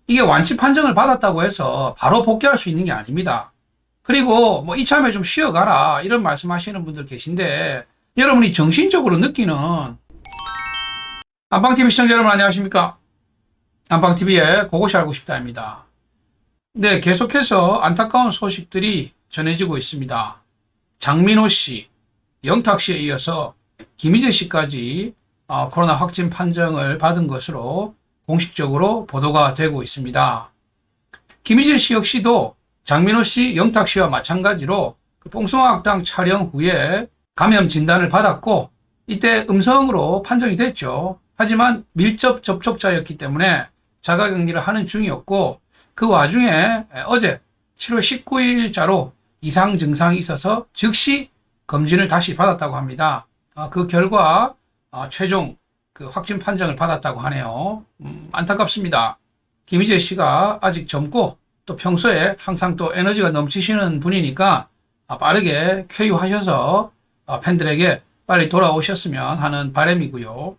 이게 완치 판정을 받았다고 해서 바로 복귀할 수 있는 게 아닙니다. 그리고 뭐 이참에 좀 쉬어가라 이런 말씀하시는 분들 계신데, 여러분이 정신적으로 느끼는, 안방TV 시청자 여러분 안녕하십니까? 안방TV의 그것이 알고 싶다입니다. 네, 계속해서 안타까운 소식들이 전해지고 있습니다. 장민호 씨, 영탁 씨에 이어서 김희재 씨까지 코로나 확진 판정을 받은 것으로 공식적으로 보도가 되고 있습니다. 김희재 씨 역시도 장민호 씨, 영탁 씨와 마찬가지로 뽕숭아학당 촬영 후에 감염 진단을 받았고, 이때 음성으로 판정이 됐죠. 하지만 밀접 접촉자였기 때문에 자가격리를 하는 중이었고, 그 와중에 어제 7월 19일자로 이상 증상이 있어서 즉시 검진을 다시 받았다고 합니다. 그 결과 최종 확진 판정을 받았다고 하네요. 안타깝습니다. 김희재 씨가 아직 젊고 또 평소에 항상 또 에너지가 넘치시는 분이니까 빠르게 쾌유하셔서 팬들에게 빨리 돌아오셨으면 하는 바람이고요.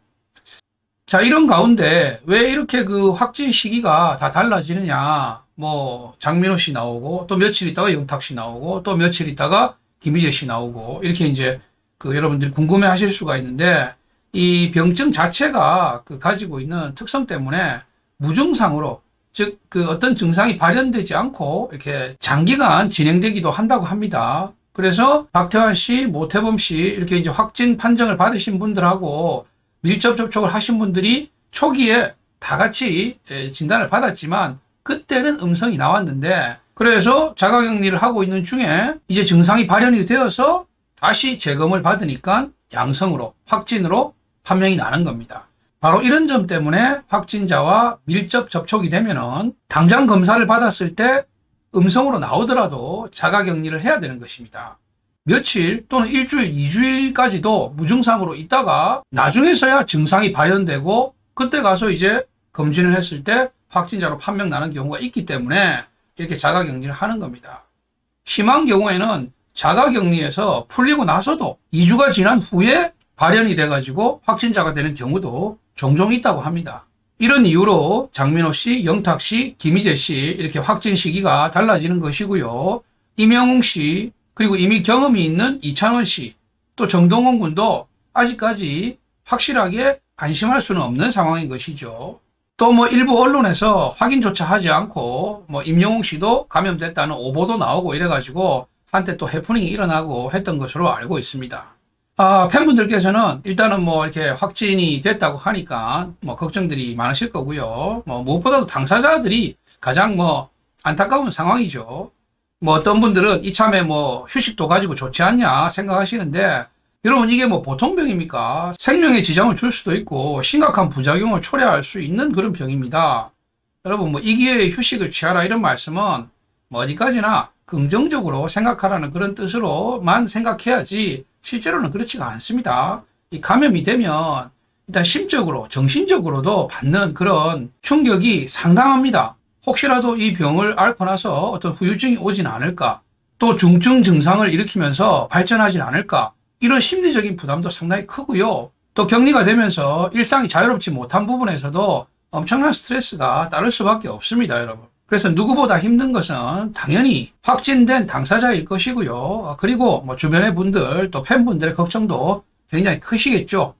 자, 이런 가운데 왜 이렇게 확진 시기가 다 달라지느냐. 뭐 장민호 씨 나오고 또 며칠 있다가 영탁 씨 나오고 또 며칠 있다가 김희재 씨 나오고 이렇게 이제 여러분들이 궁금해 하실 수가 있는데, 이 병증 자체가 가지고 있는 특성 때문에 무증상으로, 즉 어떤 증상이 발현되지 않고 이렇게 장기간 진행되기도 한다고 합니다. 그래서 박태환 씨, 모태범 씨 이렇게 이제 확진 판정을 받으신 분들하고 밀접 접촉을 하신 분들이 초기에 다 같이 진단을 받았지만 그때는 음성이 나왔는데, 그래서 자가격리를 하고 있는 중에 이제 증상이 발현이 되어서 다시 재검을 받으니까 양성으로, 확진으로 판명이 나는 겁니다. 바로 이런 점 때문에 확진자와 밀접 접촉이 되면은 당장 검사를 받았을 때 음성으로 나오더라도 자가격리를 해야 되는 것입니다. 며칠 또는 일주일, 2주일까지도 무증상으로 있다가 나중에서야 증상이 발현되고 그때 가서 이제 검진을 했을 때 확진자로 판명 나는 경우가 있기 때문에 이렇게 자가격리를 하는 겁니다. 심한 경우에는 자가격리에서 풀리고 나서도 2주가 지난 후에 발현이 돼가지고 확진자가 되는 경우도 종종 있다고 합니다. 이런 이유로 장민호 씨, 영탁 씨, 김희재 씨 이렇게 확진 시기가 달라지는 것이고요. 이명웅 씨, 그리고 이미 경험이 있는 이찬원 씨, 또 정동원 군도 아직까지 확실하게 안심할 수는 없는 상황인 것이죠. 또 일부 언론에서 확인조차 하지 않고 임영웅 씨도 감염됐다는 오보도 나오고 이래가지고 한때 또 해프닝이 일어나고 했던 것으로 알고 있습니다. 팬분들께서는 일단은 이렇게 확진이 됐다고 하니까 걱정들이 많으실 거고요. 무엇보다도 당사자들이 가장 안타까운 상황이죠. 어떤 분들은 이참에 휴식도 가지고 좋지 않냐 생각하시는데, 여러분 이게 보통 병입니까? 생명에 지장을 줄 수도 있고 심각한 부작용을 초래할 수 있는 그런 병입니다. 여러분 이 기회에 휴식을 취하라 이런 말씀은 어디까지나 긍정적으로 생각하라는 그런 뜻으로만 생각해야지 실제로는 그렇지가 않습니다. 이 감염이 되면 일단 심적으로, 정신적으로도 받는 그런 충격이 상당합니다. 혹시라도 이 병을 앓고 나서 어떤 후유증이 오진 않을까, 또 중증 증상을 일으키면서 발전하진 않을까, 이런 심리적인 부담도 상당히 크고요. 또 격리가 되면서 일상이 자유롭지 못한 부분에서도 엄청난 스트레스가 따를 수밖에 없습니다, 여러분. 그래서 누구보다 힘든 것은 당연히 확진된 당사자일 것이고요. 그리고 주변의 분들, 또 팬분들의 걱정도 굉장히 크시겠죠.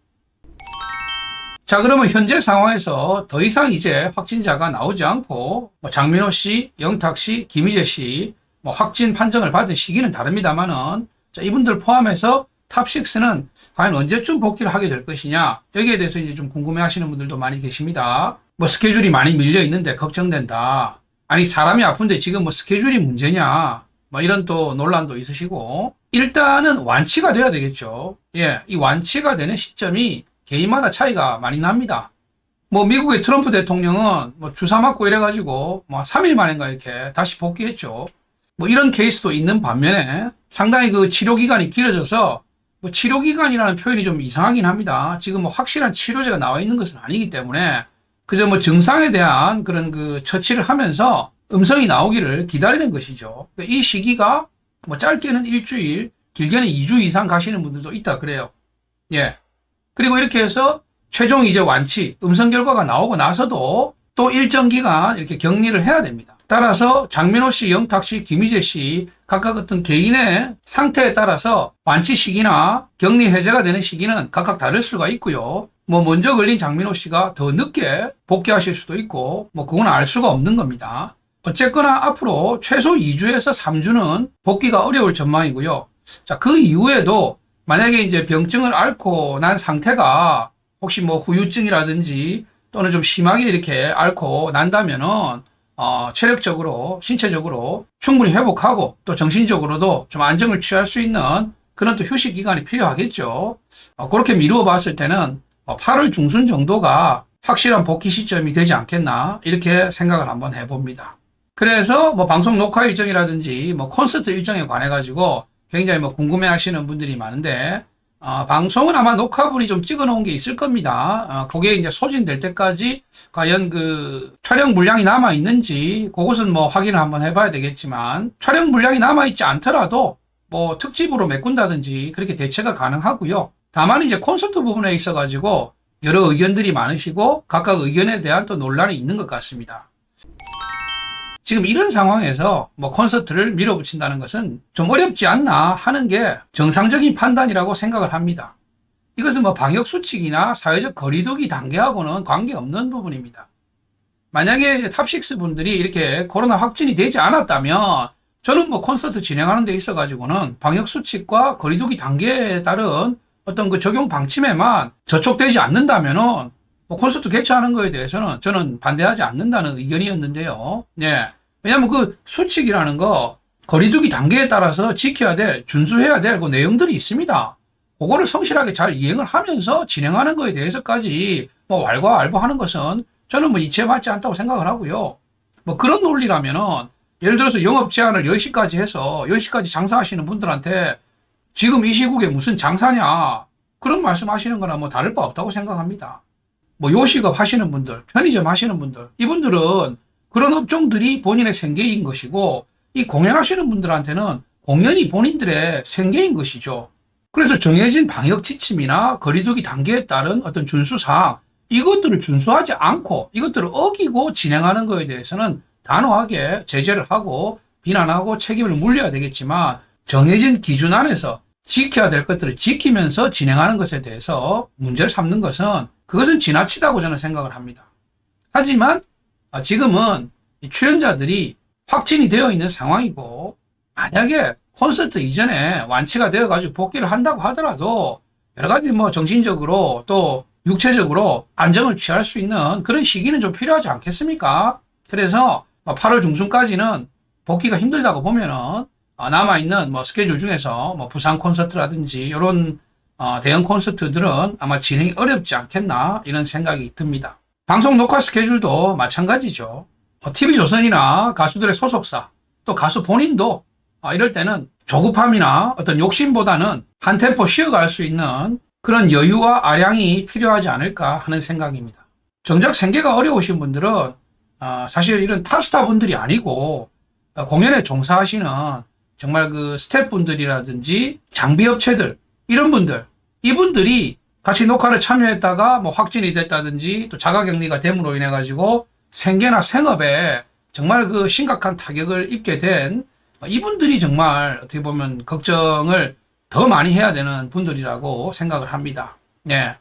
자, 그러면 현재 상황에서 더 이상 이제 확진자가 나오지 않고 장민호 씨, 영탁 씨, 김희재 씨 확진 판정을 받은 시기는 다릅니다만은, 이분들 포함해서 탑6는 과연 언제쯤 복귀를 하게 될 것이냐, 여기에 대해서 이제 좀 궁금해 하시는 분들도 많이 계십니다. 스케줄이 많이 밀려 있는데 걱정된다. 아니, 사람이 아픈데 지금 스케줄이 문제냐, 이런 또 논란도 있으시고, 일단은 완치가 돼야 되겠죠. 예, 이 완치가 되는 시점이 개인마다 차이가 많이 납니다. 미국의 트럼프 대통령은 주사 맞고 이래가지고 3일 만인가 이렇게 다시 복귀했죠. 이런 케이스도 있는 반면에 상당히 치료 기간이 길어져서, 치료 기간이라는 표현이 좀 이상하긴 합니다. 지금 확실한 치료제가 나와 있는 것은 아니기 때문에 그저 증상에 대한 그런 처치를 하면서 음성이 나오기를 기다리는 것이죠. 이 시기가 짧게는 일주일, 길게는 2주 이상 가시는 분들도 있다 그래요. 예. 그리고 이렇게 해서 최종 이제 완치, 음성 결과가 나오고 나서도 또 일정 기간 이렇게 격리를 해야 됩니다. 따라서 장민호 씨, 영탁 씨, 김희재 씨 각각 어떤 개인의 상태에 따라서 완치 시기나 격리 해제가 되는 시기는 각각 다를 수가 있고요. 먼저 걸린 장민호 씨가 더 늦게 복귀하실 수도 있고, 그건 알 수가 없는 겁니다. 어쨌거나 앞으로 최소 2주에서 3주는 복귀가 어려울 전망이고요. 자, 그 이후에도 만약에 이제 병증을 앓고 난 상태가 혹시 후유증이라든지 또는 좀 심하게 이렇게 앓고 난다면은 체력적으로, 신체적으로 충분히 회복하고 또 정신적으로도 좀 안정을 취할 수 있는 그런 또 휴식 기간이 필요하겠죠. 그렇게 미루어 봤을 때는 8월 중순 정도가 확실한 복귀 시점이 되지 않겠나 이렇게 생각을 한번 해봅니다. 그래서 방송 녹화 일정이라든지 콘서트 일정에 관해 가지고 굉장히 궁금해 하시는 분들이 많은데, 방송은 아마 녹화분이 좀 찍어 놓은 게 있을 겁니다. 그게 이제 소진될 때까지 과연 그 촬영 물량이 남아 있는지 그것은 확인을 한번 해봐야 되겠지만, 촬영 물량이 남아 있지 않더라도 특집으로 메꾼다든지 그렇게 대체가 가능하고요. 다만 이제 콘서트 부분에 있어 가지고 여러 의견들이 많으시고 각각 의견에 대한 또 논란이 있는 것 같습니다. 지금 이런 상황에서 콘서트를 밀어붙인다는 것은 좀 어렵지 않나 하는 게 정상적인 판단이라고 생각을 합니다. 이것은 방역 수칙이나 사회적 거리두기 단계하고는 관계없는 부분입니다. 만약에 탑식스 분들이 이렇게 코로나 확진이 되지 않았다면 저는 콘서트 진행하는 데 있어 가지고는 방역 수칙과 거리두기 단계에 따른 어떤 그 적용 방침에만 저촉되지 않는다면은 콘서트 개최하는 거에 대해서는 저는 반대하지 않는다는 의견이었는데요. 네. 왜냐면 그 수칙이라는 거 거리두기 단계에 따라서 지켜야 될, 준수해야 될 그 내용들이 있습니다. 그거를 성실하게 잘 이행을 하면서 진행하는 거에 대해서까지 왈가왈부하는 것은 저는 이치에 맞지 않다고 생각을 하고요. 그런 논리라면은 예를 들어서 영업 제한을 10시까지 해서 10시까지 장사하시는 분들한테 지금 이 시국에 무슨 장사냐 그런 말씀 하시는 거나 다를 바 없다고 생각합니다. 요식업 하시는 분들, 편의점 하시는 분들, 이분들은 그런 업종들이 본인의 생계인 것이고, 이 공연하시는 분들한테는 공연이 본인들의 생계인 것이죠. 그래서 정해진 방역 지침이나 거리두기 단계에 따른 어떤 준수사항, 이것들을 준수하지 않고 이것들을 어기고 진행하는 것에 대해서는 단호하게 제재를 하고 비난하고 책임을 물려야 되겠지만, 정해진 기준 안에서 지켜야 될 것들을 지키면서 진행하는 것에 대해서 문제를 삼는 것은 그것은 지나치다고 저는 생각을 합니다. 하지만 지금은 출연자들이 확진이 되어 있는 상황이고, 만약에 콘서트 이전에 완치가 되어가지고 복귀를 한다고 하더라도 여러 가지 정신적으로 또 육체적으로 안정을 취할 수 있는 그런 시기는 좀 필요하지 않겠습니까? 그래서 8월 중순까지는 복귀가 힘들다고 보면은 남아있는 스케줄 중에서 부산 콘서트라든지 이런 대형 콘서트들은 아마 진행이 어렵지 않겠나 이런 생각이 듭니다. 방송 녹화 스케줄도 마찬가지죠. TV조선이나 가수들의 소속사, 또 가수 본인도 이럴 때는 조급함이나 어떤 욕심보다는 한 템포 쉬어갈 수 있는 그런 여유와 아량이 필요하지 않을까 하는 생각입니다. 정작 생계가 어려우신 분들은 사실 이런 탑스타 분들이 아니고 공연에 종사하시는 정말 그 스태프분들이라든지 장비업체들, 이런 분들, 이분들이 같이 녹화를 참여했다가 확진이 됐다든지 또 자가격리가 됨으로 인해 가지고 생계나 생업에 정말 그 심각한 타격을 입게 된 이분들이 정말 어떻게 보면 걱정을 더 많이 해야 되는 분들이라고 생각을 합니다. 네.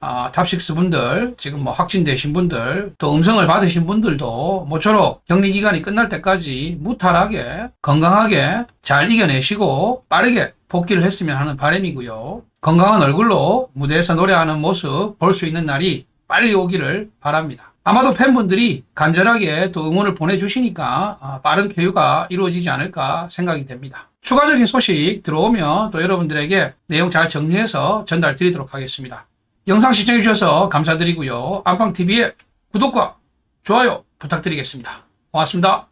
탑식스 분들, 지금 확진되신 분들, 또 음성을 받으신 분들도 모쪼록 격리 기간이 끝날 때까지 무탈하게, 건강하게 잘 이겨내시고 빠르게 복귀를 했으면 하는 바람이고요. 건강한 얼굴로 무대에서 노래하는 모습 볼 수 있는 날이 빨리 오기를 바랍니다. 아마도 팬분들이 간절하게 또 응원을 보내주시니까 빠른 쾌유가 이루어지지 않을까 생각이 됩니다. 추가적인 소식 들어오면 또 여러분들에게 내용 잘 정리해서 전달 드리도록 하겠습니다. 영상 시청해주셔서 감사드리고요. 안방TV의 구독과 좋아요 부탁드리겠습니다. 고맙습니다.